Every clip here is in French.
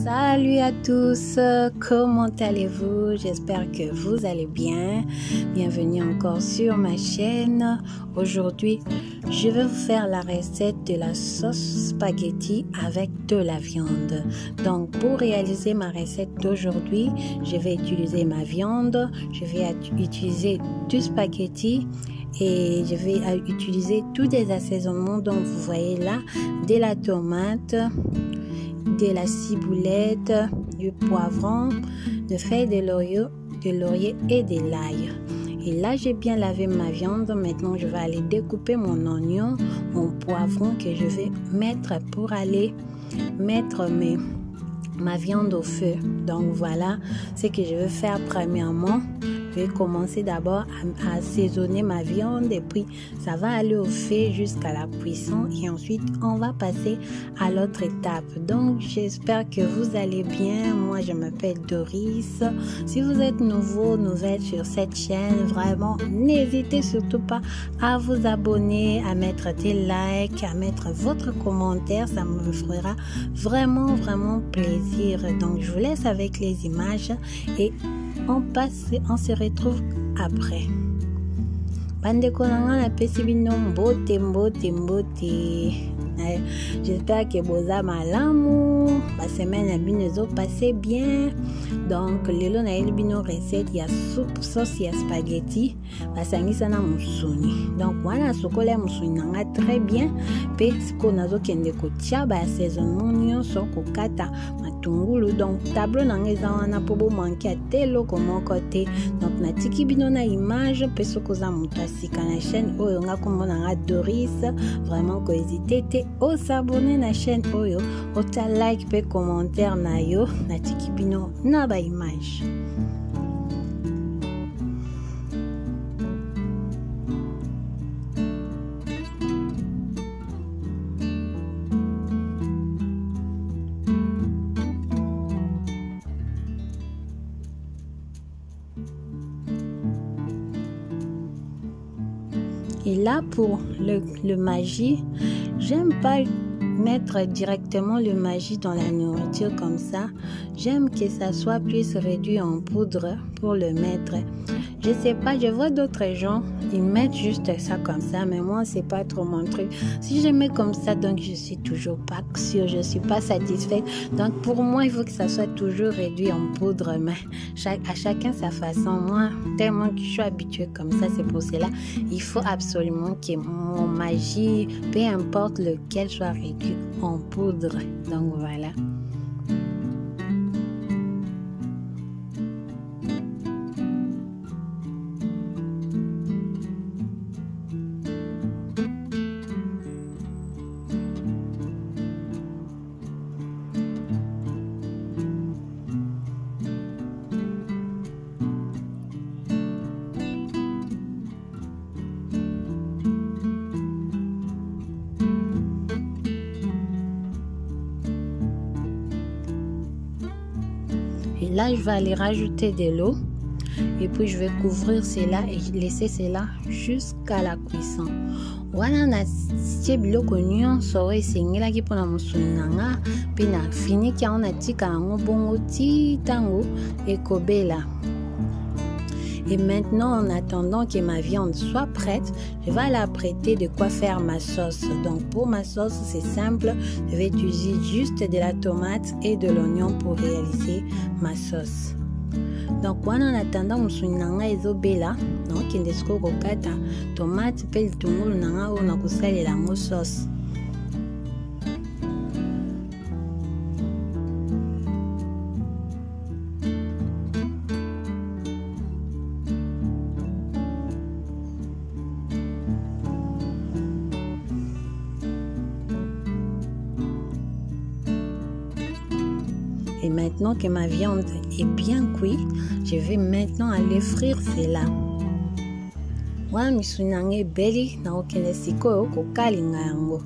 Salut à tous, comment allez-vous? J'espère que vous allez bien. Bienvenue encore sur ma chaîne. Aujourd'hui, je vais vous faire la recette de la sauce spaghetti avec de la viande. Donc, pour réaliser ma recette d'aujourd'hui, je vais utiliser ma viande, je vais utiliser du spaghetti et je vais utiliser tous des assaisonnements. Donc, vous voyez là, de la tomate, de la ciboulette, du poivron, de feuilles de laurier et de l'ail. Et là, j'ai bien lavé ma viande. Maintenant, je vais aller découper mon oignon, mon poivron que je vais mettre pour aller mettre ma viande au feu. Donc, voilà ce que je vais faire premièrement. Je vais commencer d'abord à assaisonner ma viande et puis ça va aller au feu jusqu'à la cuisson et ensuite on va passer à l'autre étape. Donc j'espère que vous allez bien. Moi je m'appelle Doris. Si vous êtes nouvelle sur cette chaîne, vraiment n'hésitez surtout pas à vous abonner, à mettre des likes, à mettre votre commentaire. Ça me fera vraiment plaisir. Donc je vous laisse avec les images et on se retrouve après. Bandeko nanga na pesi bino mbote. J'espère que boza malamu, ba semaine ya bino zo passé bien. Donc lelo na yeli bino recette ya soupe sauce ya spaghetti basangisa na musuni. Donc wana sokola ya musuni nanga très bien pe siko nazo kende kotia ba assaisonnement nyonso kokata matungulu. Donc tableau nanga eza wana po bo manke atelo komoko te. Donc natiki bino na image pe soko za mutu asika na chaîne oyo nga kombo nanga Doris. Vraiment ko hésiter te o s'abonner na chaîne oyo, o ta like pe commentaire na yo natiki bino na ba image. Et là, pour le magie, j'aime pas mettre directement le magie dans la nourriture comme ça. J'aime que ça soit plus réduit en poudre pour le mettre. Je sais pas, je vois d'autres gens, ils mettent juste ça comme ça, mais moi, c'est pas trop mon truc. Si je mets comme ça, donc je suis toujours pas sûre, je suis pas satisfaite. Donc pour moi, il faut que ça soit toujours réduit en poudre, mais à chacun sa façon. Moi, tellement que je suis habituée comme ça, c'est pour cela, il faut absolument que mon magie, peu importe lequel, soit réduit en poudre. Donc voilà. Et là, je vais aller rajouter de l'eau. Et puis, je vais couvrir cela et laisser cela jusqu'à la cuisson. Voilà, na tie biloko nyonso esengelaki mpona mosuni nanga mpe na fini kia on atika yango bongo ti tango ekobela. Et maintenant, en attendant que ma viande soit prête, je vais aller apprêter de quoi faire ma sauce. Donc pour ma sauce, c'est simple. Je vais utiliser juste de la tomate et de l'oignon pour réaliser ma sauce. Donc en attendant musuni nanga ezobela, donc kende siko kokata tomate pe litungulu nanga oyo nakosalela yango sauce. Et maintenant que ma viande est bien cuite, je vais maintenant aller frire cela. Wa misuni nanga ebeli na okende sikoyo kokalinga yango.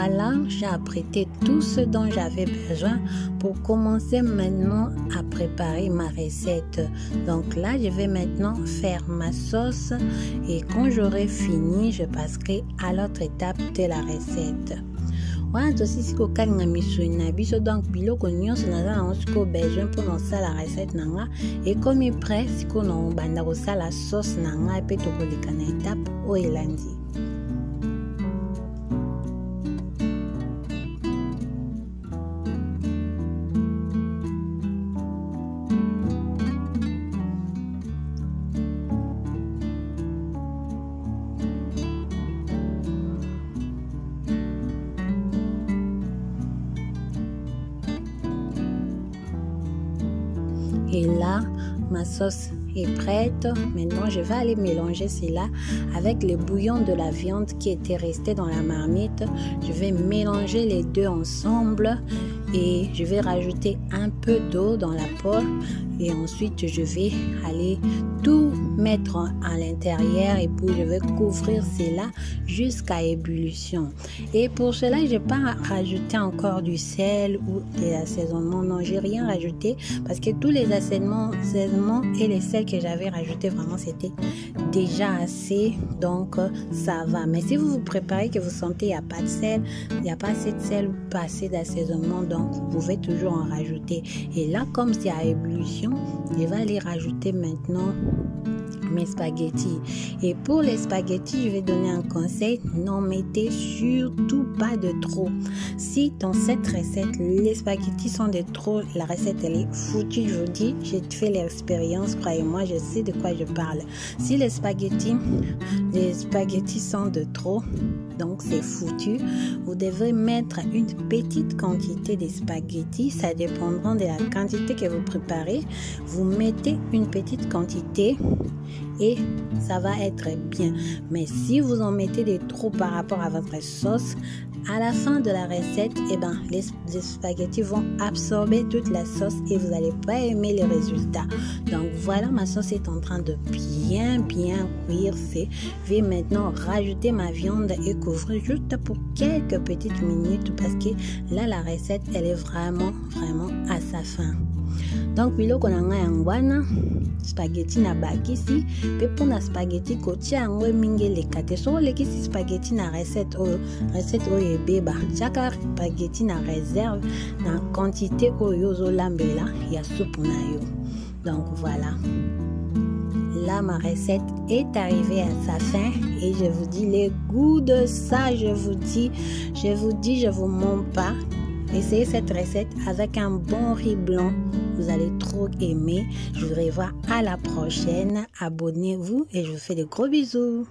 voilà, j'ai apprêté tout ce dont j'avais besoin pour commencer maintenant à préparer ma recette. Donc là, je vais maintenant faire ma sauce et quand j'aurai fini, je passerai à l'autre étape de la recette. Voilà, aussi si ko kalinga misuni na biso donc biloko nyonso naza na siko besoin pour la recette nanga et comme il prêt siko na banda ko la sauce nanga pe to koleka na étape o elandi. Et là, ma sauce est prête. Maintenant, je vais aller mélanger cela avec le bouillon de la viande qui était resté dans la marmite. Je vais mélanger les deux ensemble et je vais rajouter un peu d'eau dans la poêle. Et ensuite, je vais aller tout mettre à l'intérieur et puis je vais couvrir cela jusqu'à ébullition. Et pour cela, je n'ai pas rajouté encore du sel ou des assaisonnements. Non, j'ai rien rajouté parce que tous les assaisonnements et les sels que j'avais rajoutés, vraiment, c'était déjà assez. Donc, ça va. Mais si vous vous préparez que vous sentez qu'il n'y a pas de sel, il n'y a pas assez de sel ou pas assez d'assaisonnement, donc vous pouvez toujours en rajouter. Et là, comme c'est à ébullition, je vais aller rajouter maintenant mes spaghettis. Et pour les spaghettis, je vais donner un conseil: n'en mettez surtout pas de trop. Si dans cette recette les spaghettis sont de trop, la recette elle est foutue. Je vous dis, j'ai fait l'expérience, croyez-moi, je sais de quoi je parle. Si les spaghettis sont de trop, donc c'est foutu. Vous devrez mettre une petite quantité de spaghettis, ça dépendra de la quantité que vous préparez. Vous mettez une petite quantité et ça va être bien. Mais si vous en mettez de trop par rapport à votre sauce, à la fin de la recette, les spaghettis vont absorber toute la sauce et vous n'allez pas aimer les résultats. Donc voilà, ma sauce est en train de bien cuire. Je vais maintenant rajouter ma viande et couvrir juste pour quelques petites minutes parce que là, la recette, elle est vraiment à sa fin. Donc biloko na ngai yangwana spaghetti na bakisi pe pona spaghetti kotia yango mingi lekate so lekisi spaghetti na recette oyo ebeba chaka spaghetti na réserve na quantité oyo zolambela ya soupe na yo. Donc voilà. Là, ma recette est arrivée à sa fin et je vous dis les goûts de ça, je vous mens pas. Essayez cette recette avec un bon riz blanc. Vous allez trop aimer. Je vous revois à la prochaine. Abonnez-vous et je vous fais de gros bisous.